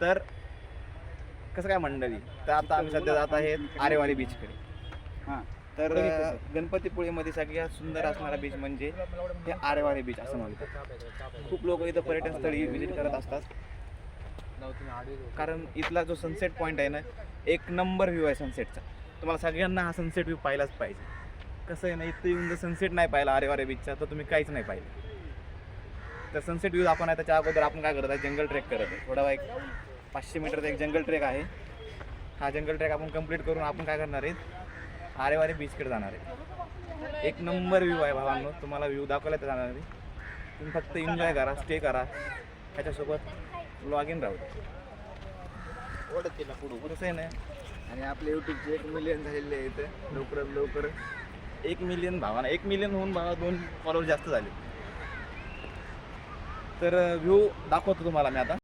तर कसं काय मंडळी, तर आता आम्ही सध्या जात आहे आरेवारी बीचकडे. हां तर गणपतीपुळेमध्ये सगळ्यात सुंदर असणारा बीच म्हणजे हे आरेवारी बीच असं म्हणतात. खूप लोक इथं पर्यटन स्थळी व्हिजिट करत असतात, कारण इथला जो सनसेट पॉईंट आहे ना, एक नंबर व्ह्यू आहे सनसेटचा. तुम्हाला सगळ्यांना हा सनसेट व्ह्यू पाहिलाच पाहिजे. कसं आहे ना, इथं येऊन जर सनसेट नाही पाहिला आरेवारी बीचचा तर तुम्ही काहीच नाही पाहिलं. तर सनसेट व्ह्यू आपण आहे, त्याच्या अगोदर आपण काय करत आहे, जंगल ट्रेक करत आहे. थोडा एक 500 मीटरचा एक जंगल ट्रेक आहे. हा जंगल ट्रेक आपण कंप्लीट करून आपण काय करणार आहे, आरेवारी बीचकडे जाणार आहे. एक नंबर व्ह्यू आहे भावांनो, तुम्हाला व्ह्यू दाखवला तर जाणार आहे. तुम्ही फक्त एन्जॉय करा, स्टे करा, त्याच्यासोबत लॉग इन राहू द्या. ओढत केला पुढं कसं आहे ना. आणि आपल्या यूट्यूबचे 1 मिलियन झालेले आहे इथं लवकरात लवकर. 1 मिलियन भावाना, 1 मिलियन होऊन भावा 2 फॉलोअर जास्त झाले. तर व्ह्यू दाखवतो तुम्हाला मी आता.